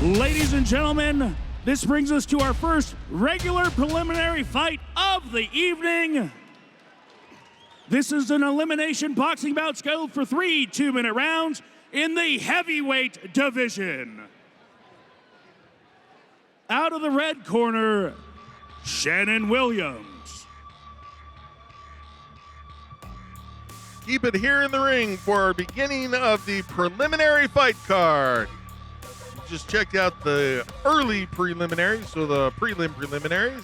Ladies and gentlemen, this brings us to our first regular preliminary fight of the evening. This is an elimination boxing bout scheduled for 3 two-minute rounds in the heavyweight division. Out of the red corner, Shannon Williams. Keep it here in the ring for our beginning of the preliminary fight card. Just checked out the early preliminaries, so the preliminaries.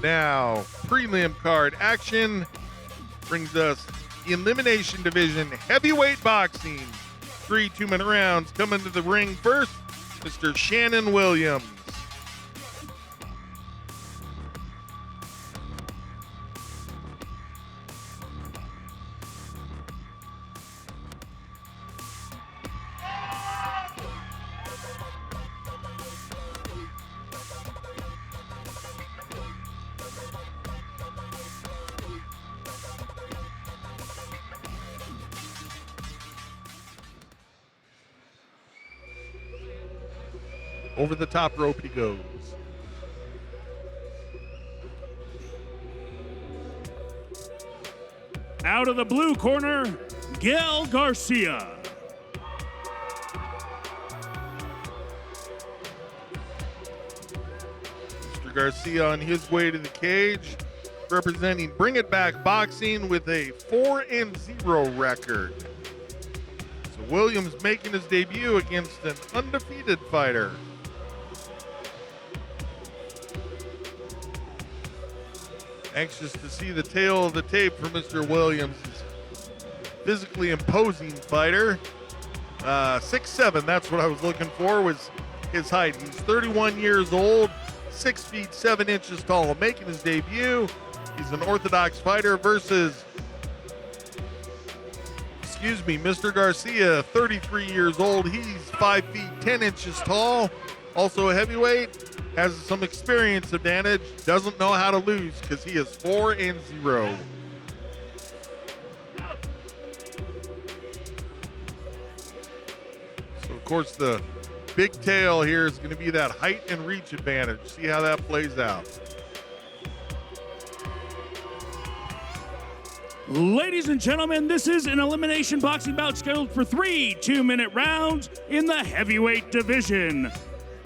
Now, prelim card action brings us elimination division heavyweight boxing. 3 two-minute rounds. Coming to the ring first, Mr. Shannon Williams. Over the top rope he goes. Out of the blue corner, Gildardo Garcia. Mr. Garcia on his way to the cage, representing Bring It Back Boxing with a 4-0 record. So Williams making his debut against an undefeated fighter. Anxious to see the tail of the tape for Mr. Williams. Physically imposing fighter. 6'7", that's what I was looking for, was his height. He's 31 years old, 6 feet 7 inches tall, making his debut. He's an orthodox fighter versus, Mr. Garcia, 33 years old. He's 5 feet 10 inches tall, also a heavyweight. Has some experience advantage, doesn't know how to lose because he is 4-0. So of course the big tail here is going to be that height and reach advantage. See how that plays out. Ladies and gentlemen, this is an elimination boxing bout scheduled for 3 two-minute rounds in the heavyweight division.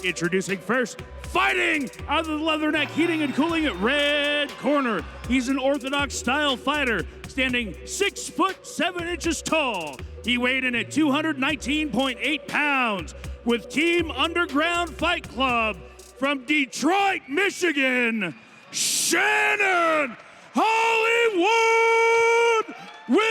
Introducing first, fighting out of the leatherneck, heating and cooling at red corner. He's an orthodox style fighter, standing 6 foot 7 inches tall. He weighed in at 219.8 pounds with Team Underground Fight Club from Detroit, Michigan, Shannon Hollywood Williams.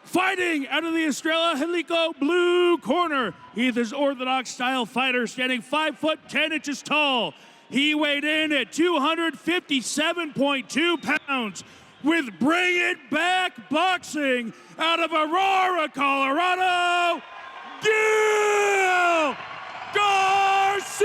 Fighting out of the Estrella Helico blue corner, he's an orthodox style fighter standing 5 foot 10 inches tall. He weighed in at 257.2 pounds with Bring It Back Boxing out of Aurora, Colorado, Gildardo Garcia!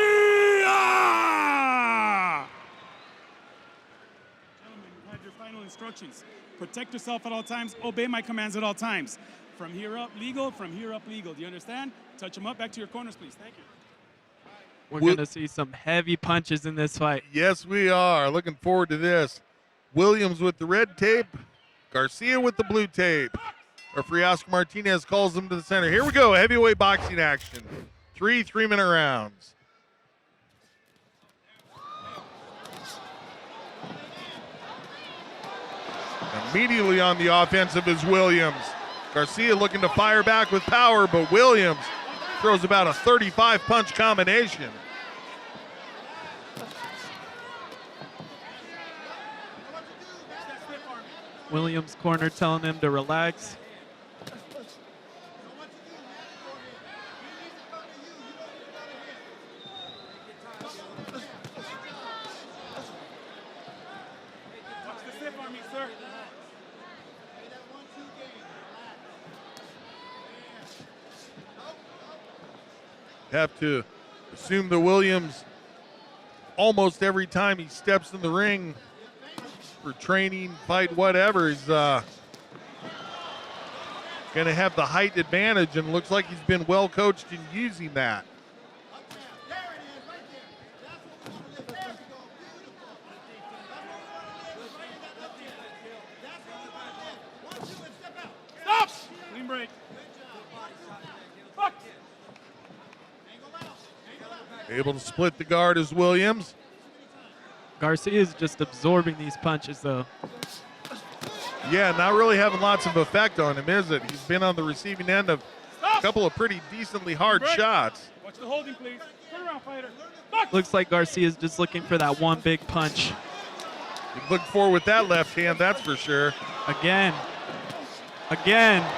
Gentlemen, you had your final instructions. Protect yourself at all times. Obey my commands at all times. From here up, legal. From here up, legal. Do you understand? Touch them up. Back to your corners, please. Thank you. We're going to see some heavy punches in this fight. Yes, we are. Looking forward to this. Williams with the red tape. Garcia with the blue tape. Referee Oscar Martinez calls them to the center. Here we go. Heavyweight boxing action. 3 3-minute rounds. Immediately on the offensive is Williams. Garcia looking to fire back with power, but Williams throws about a 35 punch combination. Williams' corner telling him to relax. Have to assume that Williams, almost every time he steps in the ring for training, fight, whatever, he's going to have the height advantage, and looks like he's been well coached in using that. Stop! Clean break. Fuck. Able to split the guard as Williams. Garcia is just absorbing these punches, though. Yeah, not really having lots of effect on him, is it? He's been on the receiving end of a couple of pretty decently hard shots. Watch the holding, please. Turn around, fighter. Fuck. Looks like Garcia is just looking for that one big punch. He's looking for with that left hand, that's for sure. Again. Again.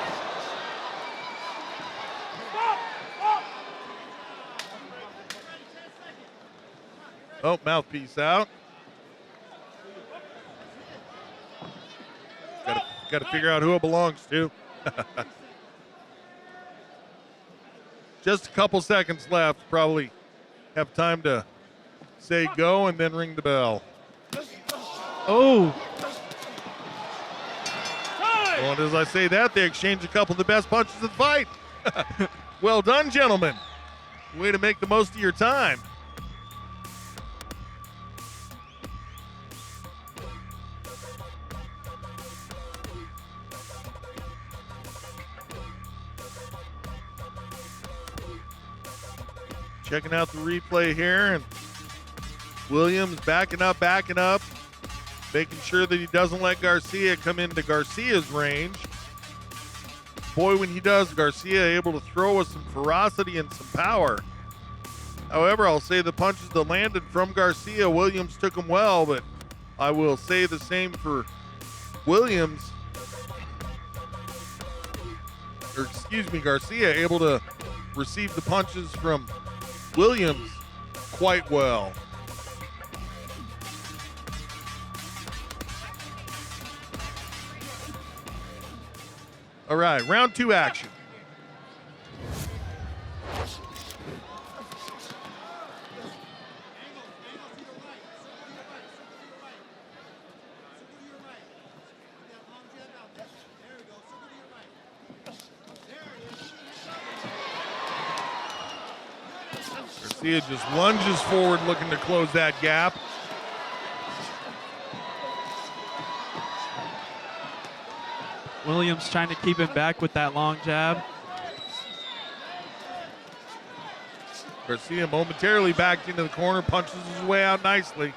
Oh, mouthpiece out. Got to figure out who it belongs to. Just a couple seconds left. Probably have time to say go and then ring the bell. Oh. Well, and as I say that, they exchange a couple of the best punches of the fight. Well done, gentlemen. Way to make the most of your time. Checking out the replay here, and Williams backing up, making sure that he doesn't let Garcia come into Garcia's range. Boy, when he does, Garcia able to throw with some ferocity and some power. However, I'll say the punches that landed from Garcia, Williams took them well, but I will say the same for Williams. Or excuse me, Garcia able to receive the punches from Williams quite well. All right, round 2 action. Garcia just lunges forward looking to close that gap. Williams trying to keep him back with that long jab. Garcia momentarily backed into the corner, punches his way out nicely.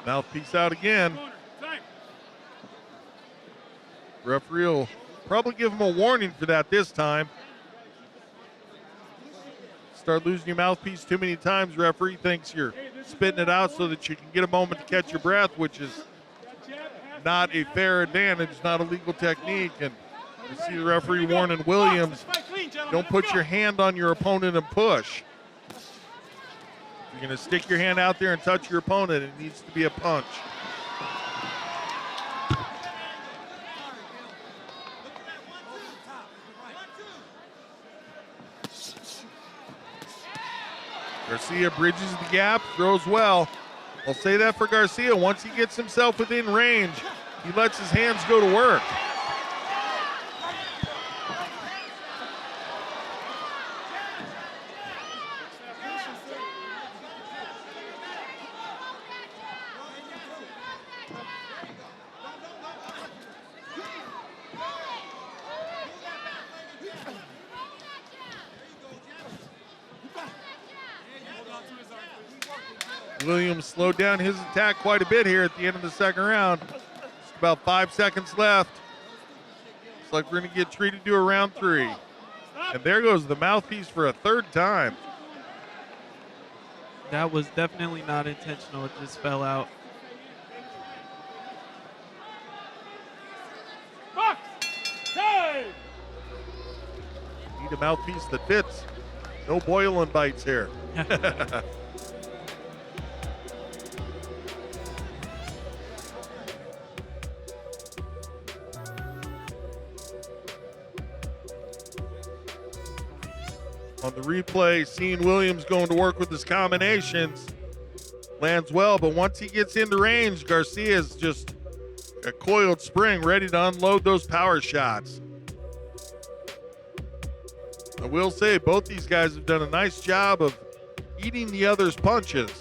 Mouthpiece out again. Referee will probably give him a warning for that this time. Start losing your mouthpiece too many times, referee thinks you're spitting it out so that you can get a moment to catch your breath, which is not a fair advantage, not a legal technique. And you see the referee warning Williams, don't put your hand on your opponent and push. You're going to stick your hand out there and touch your opponent. It needs to be a punch. Garcia bridges the gap, throws well. I'll say that for Garcia. Once he gets himself within range, he lets his hands go to work. Williams slowed down his attack quite a bit here at the end of the second round. Just about 5 seconds left. Looks like we're going to get treated to a round 3. And there goes the mouthpiece for a third time. That was definitely not intentional. It just fell out. Need a mouthpiece that fits. No boiling bites here. On the replay, seeing Williams going to work with his combinations. Lands well, but once he gets into range, Garcia is just a coiled spring ready to unload those power shots. I will say both these guys have done a nice job of eating the other's punches.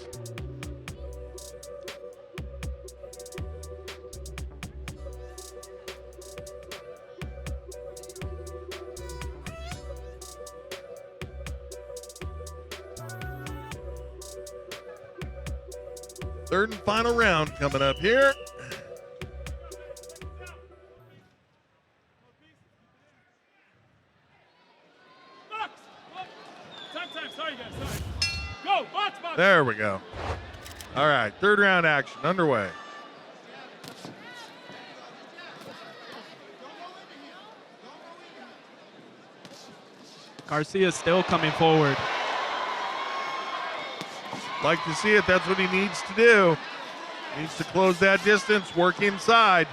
Third and final round coming up here. There we go. All right, third round action underway. Garcia still coming forward. Like to see it. That's what he needs to do. Needs to close that distance, work inside.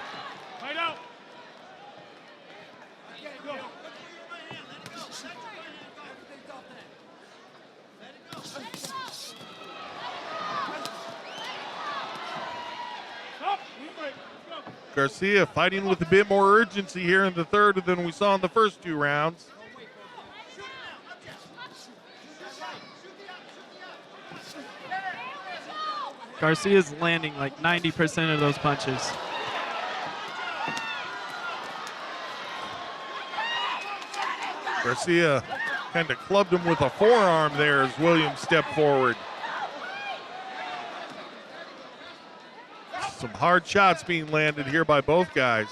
Garcia fighting with a bit more urgency here in the third than we saw in the first two rounds. Garcia's landing like 90% of those punches. Garcia kind of clubbed him with a forearm there as Williams stepped forward. Some hard shots being landed here by both guys.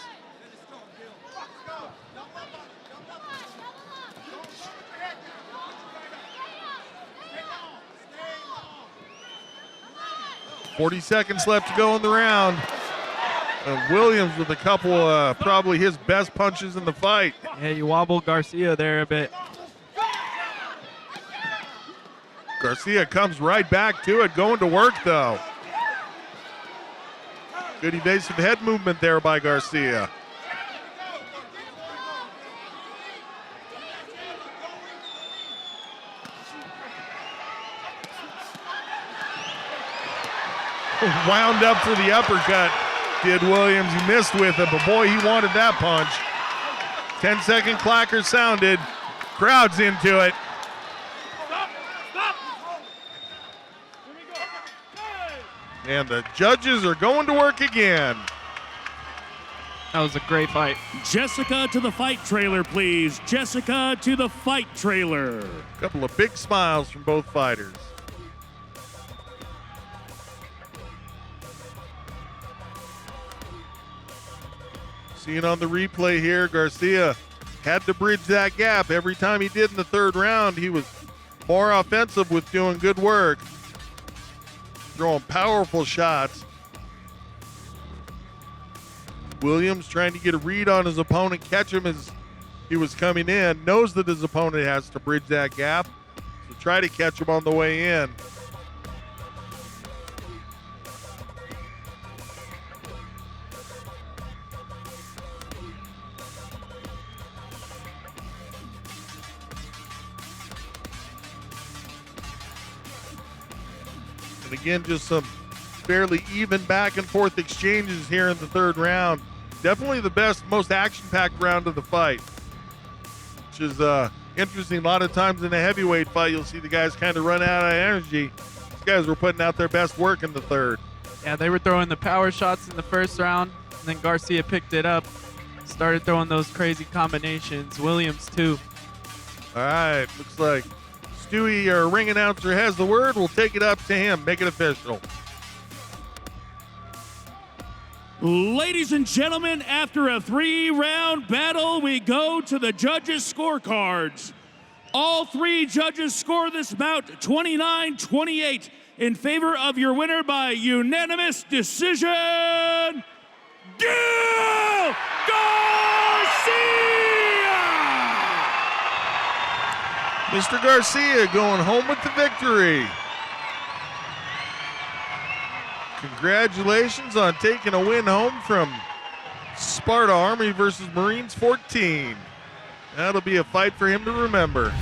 .40 seconds left to go in the round. Williams with a couple, probably his best punches in the fight. Yeah, you wobble Garcia there a bit. Garcia comes right back to it, going to work though. Good evasive head movement there by Garcia. Wound up for the uppercut, did Williams. He missed with it, but boy, he wanted that punch. 10-second clacker sounded. Crowd's into it. And the judges are going to work again. That was a great fight. Jessica to the fight trailer, please. Jessica to the fight trailer. A couple of big smiles from both fighters. Seeing on the replay here, Garcia had to bridge that gap. Every time he did in the third round, he was more offensive with doing good work. Throwing powerful shots. Williams trying to get a read on his opponent, catch him as he was coming in. Knows that his opponent has to bridge that gap, so try to catch him on the way in. And again, just some fairly even back and forth exchanges here in the third round. Definitely the best, most action-packed round of the fight, which is interesting. A lot of times in a heavyweight fight, you'll see the guys kind of run out of energy. These guys were putting out their best work in the third. Yeah, they were throwing the power shots in the first round, and then Garcia picked it up, started throwing those crazy combinations. Williams, too. All right, looks like Stewie, our ring announcer, has the word. We'll take it up to him, make it official. Ladies and gentlemen, after a 3-round battle, we go to the judges' scorecards. All 3 judges score this bout 29-28 in favor of your winner by unanimous decision, Gil Garcia! Mr. Garcia going home with the victory. Congratulations on taking a win home from Sparta Army versus Marines 14. That'll be a fight for him to remember.